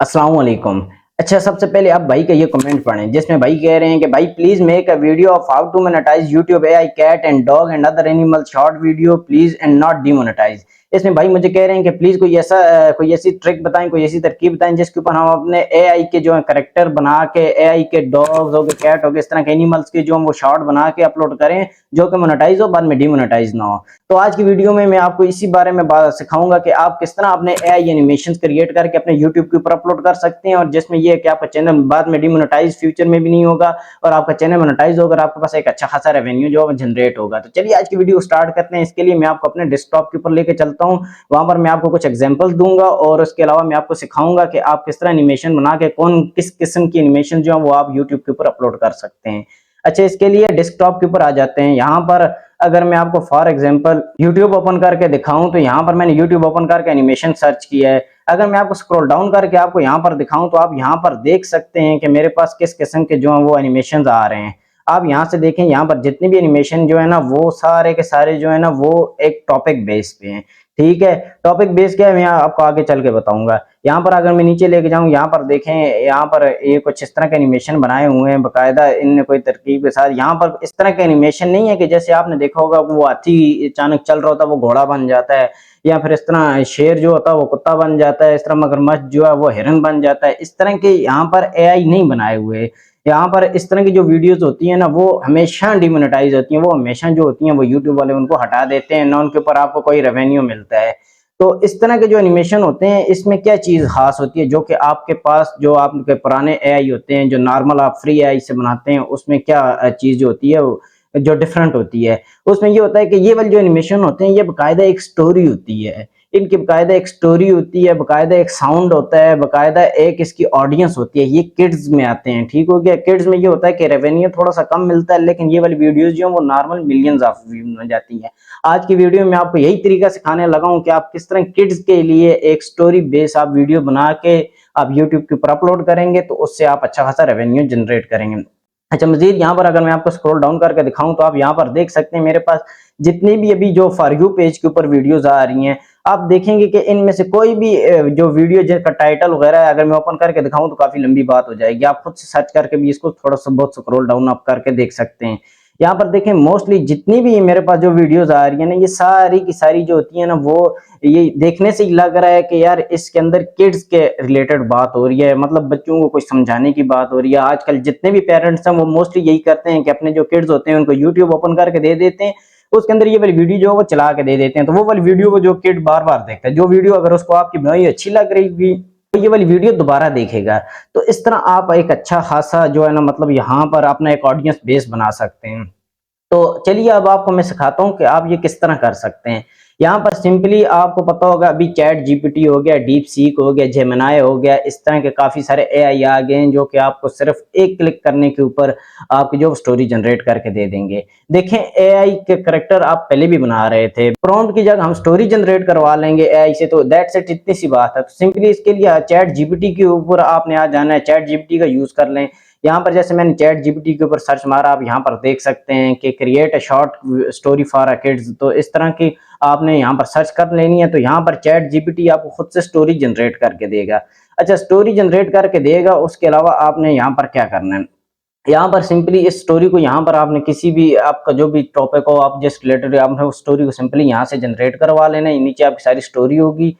अस्सलाम वालेकुम। अच्छा, सबसे पहले आप भाई का ये कमेंट पढ़ें जिसमें भाई कह रहे हैं कि भाई please make a video of how to monetize YouTube AI cat and dog and other animal short video please and not demonetize. इसमें भाई मुझे कह रहे हैं कि प्लीज कोई ऐसी ट्रिक बताएं, कोई ऐसी तरकीब बताएं जिसके ऊपर हम अपने एआई के जो है करेक्टर बना के एआई के डॉग्स हो गए, कैट हो गए, इस तरह के एनिमल्स के जो हम वो शॉर्ट बना के अपलोड करें जो कि मोनेटाइज हो, बाद में डीमोनेटाइज ना हो। तो आज की वीडियो में मैं आपको इसी बारे में सिखाऊंगा कि आप किस तरह अपने एआई एनिमेशन क्रिएट करके अपने यूट्यूब के ऊपर अपलोड कर सकते हैं, और जिसमें ये है कि आपका चैनल बाद में डिमोनेटाइज फ्यूचर में भी नहीं होगा और आपका चैनल मोनेटाइज होगा और आपके पास एक अच्छा खासा रेवेन्यू जो जनरेट होगा। तो चलिए आज की वीडियो स्टार्ट करते हैं। इसके लिए मैं आपको अपने डेस्कटॉप के ऊपर लेके चलता हूँ, वहां पर मैं आपको कुछ एग्जाम्पल दूंगा और उसके अलावा मैं आपको सिखाऊंगा कि आप किस तरह एनिमेशन बना के कौन किस किस्म की एनिमेशन जो है वो आप यूट्यूब के ऊपर अपलोड कर सकते हैं। अच्छा, इसके लिए डेस्कटॉप के ऊपर आ जाते हैं। यहाँ पर अगर मैं आपको फॉर एग्जांपल YouTube ओपन करके दिखाऊं तो यहाँ पर मैंने YouTube ओपन करके एनिमेशन सर्च किया है। अगर मैं आपको स्क्रॉल डाउन करके आपको यहाँ पर दिखाऊं तो आप यहाँ पर देख सकते हैं कि मेरे पास किस किस्म के जो है वो एनिमेशन आ रहे हैं। आप यहाँ से देखें, यहाँ पर जितने भी एनिमेशन जो है ना वो सारे के सारे जो है ना वो एक टॉपिक बेस पे हैं। ठीक है, टॉपिक बेस क्या है मैं आपको आगे चल के बताऊंगा। यहाँ पर अगर मैं नीचे लेके जाऊँ, यहाँ पर देखें, यहाँ पर ये कुछ इस तरह के एनिमेशन बनाए हुए हैं बाकायदा इनने कोई तरकीब के साथ। यहाँ पर इस तरह के एनिमेशन नहीं है कि जैसे आपने देखा होगा वो हाथी अचानक चल रहा होता है वो घोड़ा बन जाता है, या फिर इस तरह शेर जो होता है वो कुत्ता बन जाता है, इस तरह मगरमच्छ जो है वो हिरन बन जाता है। इस तरह के यहाँ पर एआई नहीं बनाए हुए। यहाँ पर इस तरह की जो वीडियोस होती है ना वो हमेशा डिमोनेटाइज होती हैं, वो हमेशा जो होती हैं वो यूट्यूब वाले उनको हटा देते हैं, ना उनके ऊपर आपको कोई रेवेन्यू मिलता है। तो इस तरह के जो एनिमेशन होते हैं इसमें क्या चीज खास होती है जो कि आपके पास जो आपके पुराने एआई होते हैं जो नॉर्मल आप फ्री एआई से बनाते हैं उसमें क्या चीज जो होती है जो डिफरेंट होती है। उसमें ये होता है कि ये वाले जो एनिमेशन होते हैं ये बकायदा एक स्टोरी होती है, इनकी बकायदा एक स्टोरी होती है, बकायदा एक साउंड होता है, बकायदा एक इसकी ऑडियंस होती है। ये किड्स में आते हैं, ठीक हो गया। किड्स में ये होता है कि रेवेन्यू थोड़ा सा कम मिलता है, लेकिन ये वाली वीडियोस जो है वो नॉर्मल मिलियंस ऑफ व्यू में जाती है। आज की वीडियो में आपको यही तरीका सिखाने लगा हूं कि आप किस तरह किड्स के लिए एक स्टोरी बेस आप वीडियो बना के आप यूट्यूब के ऊपर अपलोड करेंगे तो उससे आप अच्छा खासा रेवेन्यू जनरेट करेंगे। अच्छा, मजीद यहाँ पर अगर मैं आपको स्क्रॉल डाउन करके दिखाऊं तो आप यहाँ पर देख सकते हैं मेरे पास जितनी भी अभी जो फॉर यू पेज के ऊपर वीडियोस आ रही हैं, आप देखेंगे कि इनमें से कोई भी जो वीडियो जिसका टाइटल वगैरह है अगर मैं ओपन करके दिखाऊं तो काफी लंबी बात हो जाएगी। आप खुद से सर्च करके भी इसको थोड़ा सा बहुत स्क्रॉल डाउन आप करके देख सकते हैं। यहाँ पर देखें मोस्टली जितनी भी मेरे पास जो वीडियोस आ रही है ना ये सारी की सारी जो होती है ना वो ये देखने से ही लग रहा है कि यार इसके अंदर किड्स के रिलेटेड बात हो रही है, मतलब बच्चों को कुछ समझाने की बात हो रही है। आजकल जितने भी पेरेंट्स हैं वो मोस्टली यही करते हैं कि अपने जो किड्स होते हैं उनको यूट्यूब ओपन करके दे देते हैं, उसके अंदर ये वाली वीडियो जो है वो चला के दे देते हैं। तो वो वाली वीडियो को जो किड बार बार देखता है, जो वीडियो अगर उसको आपकी बनाई अच्छी लग रही हुई तो ये वाली वीडियो दोबारा देखेगा। तो इस तरह आप एक अच्छा खासा जो है ना मतलब यहाँ पर अपना एक ऑडियंस बेस बना सकते हैं। तो चलिए अब आपको मैं सिखाता हूँ कि आप ये किस तरह कर सकते हैं। यहाँ पर सिंपली आपको पता होगा अभी चैट जीपीटी हो गया, डीप सीक हो गया, जेमिनाई हो गया, इस तरह के काफी सारे एआई आ गए हैं जो कि आपको सिर्फ एक क्लिक करने के ऊपर आपकी जो स्टोरी जनरेट करके दे देंगे। देखें एआई के करेक्टर आप पहले भी बना रहे थे, प्रॉम्प्ट की जगह हम स्टोरी जनरेट करवा लेंगे एआई से, तो दैट्स इट, इतनी सी बात है। तो सिंपली इसके लिए चैट जीपीटी के ऊपर आपने आ जाना है, चैट जीपीटी का यूज कर लें। यहाँ पर जैसे मैंने चैट जीपीटी के ऊपर सर्च मारा, आप यहाँ पर देख सकते हैं कि create a short story for a kids, तो इस तरह की आपने यहाँ पर सर्च कर लेनी है। तो यहाँ पर चैट जीपीटी आपको खुद से स्टोरी जनरेट करके देगा। अच्छा, स्टोरी जनरेट करके देगा, उसके अलावा आपने यहाँ पर क्या करना है, यहाँ पर सिंपली इस स्टोरी को यहाँ पर आपने किसी भी आपका जो भी टॉपिक हो आप जिस रिलेटेड आपने उस स्टोरी को सिंपली यहाँ से जनरेट करवा लेना है। नीचे आपकी सारी स्टोरी होगी,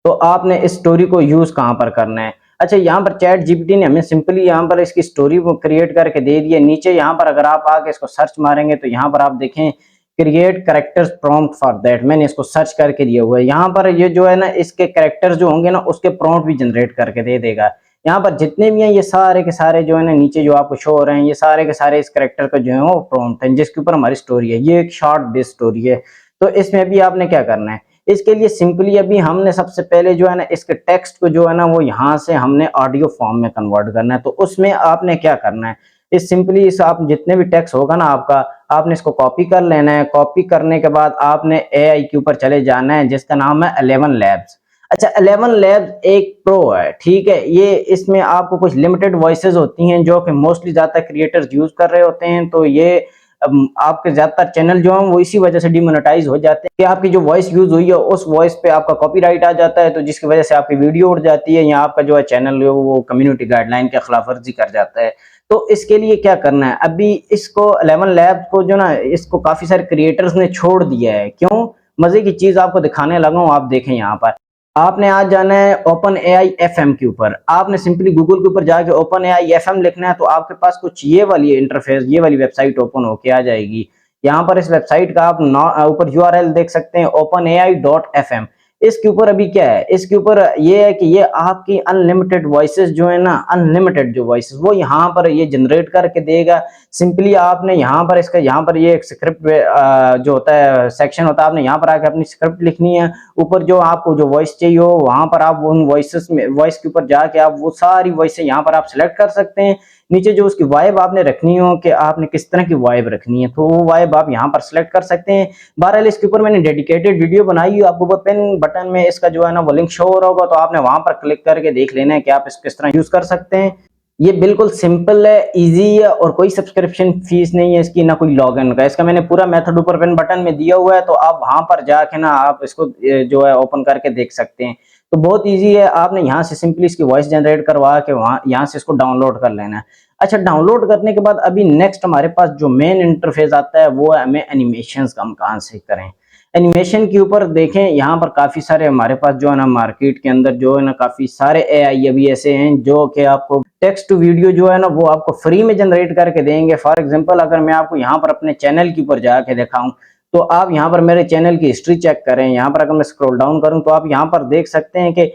तो आपने इस स्टोरी को यूज कहाँ पर करना है। अच्छा, यहाँ पर चैट जीपीटी ने हमें सिंपली यहाँ पर इसकी स्टोरी को क्रिएट करके दे दी है। नीचे यहाँ पर अगर आप आके इसको सर्च मारेंगे तो यहाँ पर आप देखें create characters prompt for that, मैंने इसको सर्च करके दिया हुआ है। यहाँ पर ये जो है ना इसके कैरेक्टर्स जो होंगे ना उसके प्रॉम्प्ट भी जनरेट करके दे देगा। यहाँ पर जितने भी हैं ये सारे के सारे जो है ना नीचे जो आपको शो हो रहे हैं ये सारे के सारे इस कैरेक्टर का जो है वो प्रॉम्प्ट है जिसके ऊपर हमारी स्टोरी है। ये एक शॉर्ट बेस्ड स्टोरी है। तो इसमें भी आपने क्या करना है, इसके लिए सिंपली अभी हमने सबसे पहले जो है ना इसके टेक्स्ट को जो है ना वो यहाँ से हमने ऑडियो फॉर्म में कन्वर्ट करना है। तो उसमें आपने क्या करना है, इस सिंपली इस आप जितने भी टेक्स्ट होगा ना आपका, आपने इसको कॉपी कर लेना है। कॉपी करने के बाद आपने एआई के ऊपर चले जाना है जिसका नाम है 11 लैब्स। अच्छा, 11 लैब्स एक प्रो है, ठीक है। ये इसमें आपको कुछ लिमिटेड वॉइसेस होती हैं जो कि मोस्टली ज्यादा क्रिएटर्स यूज कर रहे होते हैं। तो ये आपके ज्यादातर चैनल जो हैं वो इसी वजह से डिमोनेटाइज हो जाते हैं कि आपकी जो वॉइस यूज हुई है उस वॉइस पे आपका कॉपीराइट आ जाता है, तो जिसकी वजह से आपकी वीडियो उड़ जाती है या आपका जो है चैनल वो कम्युनिटी गाइडलाइन के खिलाफ वर्जी कर जाता है। तो इसके लिए क्या करना है, अभी इसको 11 लैब्स को जो ना इसको काफी सारे क्रिएटर्स ने छोड़ दिया है। क्यों? मजे की चीज आपको दिखाने लगा हूं, आप देखें यहाँ पर। आपने आज जाना है ओपन एआई एफएम के ऊपर। आपने सिंपली गूगल के ऊपर जाके ओपन एआई एफएम लिखना है, तो आपके पास कुछ ये वाली इंटरफेस, ये वाली वेबसाइट ओपन होके आ जाएगी। यहाँ पर इस वेबसाइट का आप ऊपर यूआरएल देख सकते हैं, openai.fm। इसके ऊपर अभी क्या है, इसके ऊपर ये है कि ये आपकी अनलिमिटेड वॉइसेस जो है ना, अनलिमिटेड जो वॉइसेस वो यहाँ पर ये जनरेट करके देगा। सिंपली आपने यहाँ पर इसका यहाँ पर ये एक स्क्रिप्ट जो होता है सेक्शन होता है, आपने यहाँ पर आके अपनी स्क्रिप्ट लिखनी है। ऊपर जो आपको जो वॉइस चाहिए हो वहां पर आप उन वॉइसेस में, वॉइस के ऊपर जाके आप वो सारी वॉइस यहाँ पर आप सिलेक्ट कर सकते हैं। नीचे जो उसकी वाइब आपने रखनी हो कि आपने किस तरह की वाइब रखनी है, तो वो वाइब आप यहाँ पर सिलेक्ट कर सकते हैं। बहरहाल इसके ऊपर मैंने डेडिकेटेड वीडियो बनाई है, आपको ऊपर पेन बटन में इसका जो है ना वो लिंक शो हो रहा होगा, तो आपने वहां पर क्लिक करके देख लेना है कि आप इसको किस तरह यूज कर सकते हैं। ये बिल्कुल सिंपल है, इजी है और कोई सब्सक्रिप्शन फीस नहीं है इसकी, ना कोई लॉगिन का। इसका मैंने पूरा मेथड ऊपर पेन बटन में दिया हुआ है, तो आप वहां पर जाके ना आप इसको जो है ओपन करके देख सकते हैं। तो बहुत इजी है, आपने यहाँ से सिंपली इसकी वॉइस जनरेट करवा के वहां यहाँ से इसको डाउनलोड कर लेना है। अच्छा, डाउनलोड करने के बाद अभी नेक्स्ट हमारे पास जो मेन इंटरफेस आता है वो है हमें एनिमेशंस का हम कहाँ से करें। एनिमेशन के ऊपर देखें, यहाँ पर काफी सारे हमारे पास जो है ना मार्केट के अंदर जो है ना काफी सारे एआई अभी ऐसे हैं जो कि आपको टेक्स्ट टू वीडियो जो है ना वो आपको फ्री में जनरेट करके देंगे। फॉर एग्जांपल अगर मैं आपको यहाँ पर अपने चैनल के ऊपर जाके दिखाऊं, तो आप यहाँ पर मेरे चैनल की हिस्ट्री चेक करें। यहाँ पर अगर मैं स्क्रॉल डाउन करूं तो आप यहाँ पर देख सकते हैं कि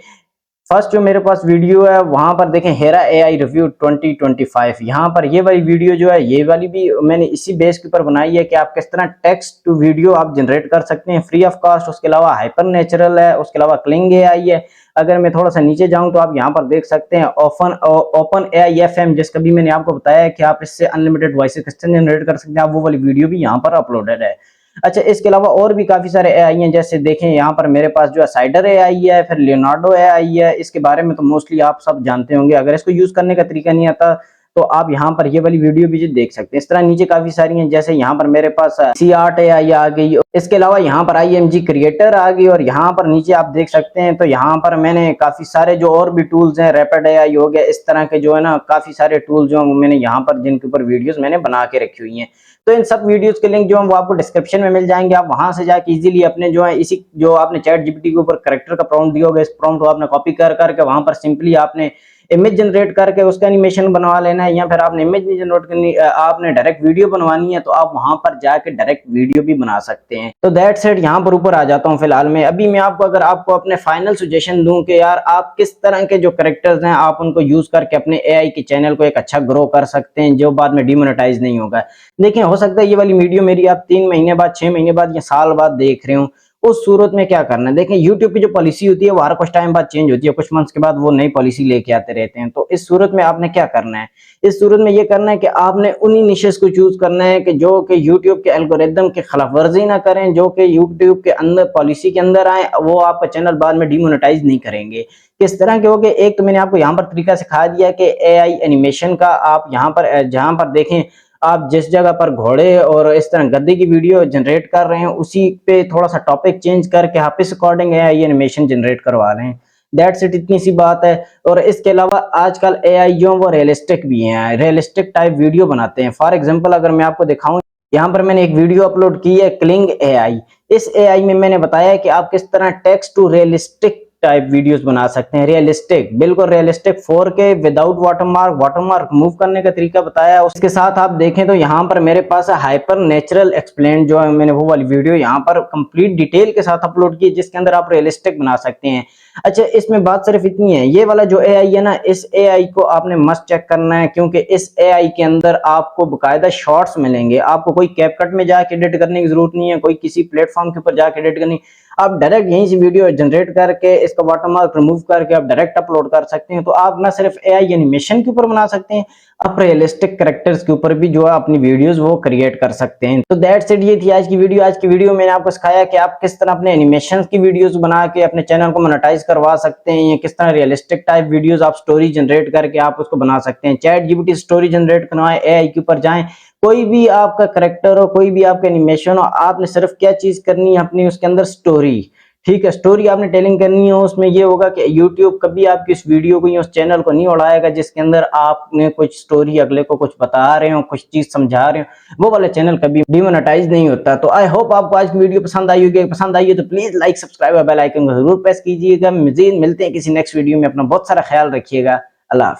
फर्स्ट जो मेरे पास वीडियो है वहां पर देखें, हेरा एआई रिव्यू 2025। यहाँ पर ये वाली वीडियो जो है, ये वाली भी मैंने इसी बेस के ऊपर बनाई है कि आप किस तरह टेक्स्ट टू वीडियो आप जनरेट कर सकते हैं फ्री ऑफ कॉस्ट। उसके अलावा हाइपर नेचुरल है, उसके अलावा क्लिंग एआई है। अगर मैं थोड़ा सा नीचे जाऊं तो आप यहाँ पर देख सकते हैं ओपन एआई एफएम, जिसका भी मैंने आपको बताया कि आप इससे अनलिमिटेड वॉइसेस किस तरह जनरेट कर सकते हैं, आप वो वाली वीडियो भी यहाँ पर अपलोडेड है। अच्छा, इसके अलावा और भी काफी सारे एआई हैं, जैसे देखें यहाँ पर मेरे पास जो है साइडर एआई है, फिर लियोनार्डो एआई है। इसके बारे में तो मोस्टली आप सब जानते होंगे। अगर इसको यूज करने का तरीका नहीं आता तो आप यहाँ पर ये वाली वीडियो भी देख सकते हैं। इस तरह नीचे काफी सारी हैं, जैसे यहाँ पर मेरे पास सी आर्ट एआई आ गई। इसके अलावा यहाँ पर आईएमजी क्रिएटर आ गई, और यहाँ पर नीचे आप देख सकते हैं तो यहाँ पर मैंने काफी सारे जो और भी टूल्स हैं, रैपिड एआई हो गया, इस तरह के जो है ना काफी सारे टूल जो मैंने यहाँ पर जिनके ऊपर वीडियोस मैंने बना के रखी हुई हैं। तो इन सब वीडियोस के लिंक जो है वो आपको डिस्क्रिप्शन में मिल जाएंगे। आप वहां से जाके इजीली अपने जो है इसी जो आपने चैट जीपीटी के ऊपर कैरेक्टर का प्रॉम्प्ट दिया होगा, इस प्रॉम्प्ट को आपने कॉपी कर करके वहां पर सिंपली आपने इमेज जनरेट करके उसका एनिमेशन बनवा लेना है, या फिर आपने इमेज नहीं जनरेट करनी, आपने डायरेक्ट वीडियो बनवानी है तो आप वहां पर जाके डायरेक्ट वीडियो भी बना सकते हैं। तो दैट्स इट। यहाँ पर ऊपर आ जाता हूँ फिलहाल में। अभी मैं आपको अगर आपको अपने फाइनल सजेशन दूं कि यार आप किस तरह के जो कैरेक्टर्स हैं आप उनको यूज करके अपने एआई के चैनल को एक अच्छा ग्रो कर सकते हैं जो बाद में डिमोनेटाइज नहीं होगा। देखिए, हो सकता है ये वाली वीडियो मेरी आप 3 महीने बाद, 6 महीने बाद या साल बाद देख रहे हो। उस सूरत में क्या करना है, देखें यूट्यूब की जो पॉलिसी होती है वो हर कुछ टाइम बाद चेंज होती है, कुछ मंथ्स के बाद वो नई पॉलिसी लेके आते रहते हैं। तो इस सूरत में आपने क्या करना है, इस सूरत में ये करना है कि आपने उन्हीं निशेस को चूज करना है कि जो कि यूट्यूब के एल्गोरिदम की खिलाफ वर्जी ना करें, जो कि यूट्यूब के अंदर पॉलिसी के अंदर आए, वो आपका चैनल बाद में डिमोनेटाइज नहीं करेंगे। किस तरह के हो गए, एक तो मैंने आपको यहाँ पर तरीका सिखा दिया कि एआई एनिमेशन का आप यहाँ पर जहाँ पर देखें आप जिस जगह पर घोड़े और इस तरह गद्दे की वीडियो जनरेट कर रहे हैं उसी पे थोड़ा सा टॉपिक चेंज करके आप इस अकॉर्डिंग एआई एनिमेशन जनरेट करवा रहे हैं। दैट्स इट, इतनी सी बात है। और इसके अलावा आजकल एआई जो वो रियलिस्टिक भी हैं, रियलिस्टिक टाइप वीडियो बनाते हैं। फॉर एग्जांपल अगर मैं आपको दिखाऊं, यहाँ पर मैंने एक वीडियो अपलोड की है क्लिंग एआई। इस एआई में मैंने बताया कि आप किस तरह text to realistic type videos बना सकते हैं, रियलिस्टिक, बिल्कुल realistic 4K without watermark, watermark remove करने का तरीका बताया। उसके साथ आप देखें तो यहाँ पर मेरे पास हाइपर नेचुरल एक्सप्लेन जो है, मैंने वो वाली वीडियो यहाँ पर कंप्लीट डिटेल के साथ अपलोड की जिसके अंदर आप रियलिस्टिक बना सकते हैं। अच्छा, इसमें बात सिर्फ इतनी है, ये वाला जो एआई है ना, इस एआई को आपने मस्ट चेक करना है, क्योंकि इस एआई के अंदर आपको बकायदा शॉर्ट्स मिलेंगे। आपको कोई कैपकट में जाके एडिट करने की जरूरत नहीं है, कोई किसी प्लेटफॉर्म के ऊपर जाके एडिट करनी, आप डायरेक्ट यहीं से वीडियो जनरेट करके इसका वाटरमार्क रिमूव करके आप डायरेक्ट अपलोड कर सकते हैं। तो आप ना सिर्फ एआई एनिमेशन के ऊपर बना सकते हैं, आप रियलिस्टिक कैरेक्टर्स के ऊपर भी जो है अपनी वीडियोस वो क्रिएट कर सकते हैं। तो दैट्स इट, ये थी आज की वीडियो। आज की वीडियो मैंने आपको सिखाया कि आप किस तरह अपने एनिमेशंस की वीडियोस बना के अपने चैनल को मोनेटाइज करवा सकते हैं, या किस तरह रियलिस्टिक टाइप वीडियोस आप स्टोरी जनरेट करके आप उसको बना सकते हैं। चैट जीपीटी स्टोरी जनरेट करवाएं, एआई के ऊपर जाएं, कोई भी आपका करेक्टर हो, कोई भी आपका एनिमेशन हो, आपने सिर्फ क्या चीज करनी है अपनी उसके अंदर स्टोरी, ठीक है, स्टोरी आपने टेलिंग करनी है। उसमें ये होगा कि यूट्यूब कभी आपकी उस वीडियो को या उस चैनल को नहीं उड़ाएगा जिसके अंदर आपने कुछ स्टोरी अगले को कुछ बता रहे हो, कुछ चीज समझा रहे हो, वो वाला चैनल कभी डिमोनेटाइज नहीं होता। तो आई होप आपको आज की वीडियो पसंद आई होगी। पसंद आई है तो प्लीज लाइक, सब्सक्राइब और बेल आइकन को जरूर प्रेस कीजिएगा। मजीद मिलते हैं किसी नेक्स्ट वीडियो में। अपना बहुत सारा ख्याल रखिएगा। अल्लाह हाफ़िज़।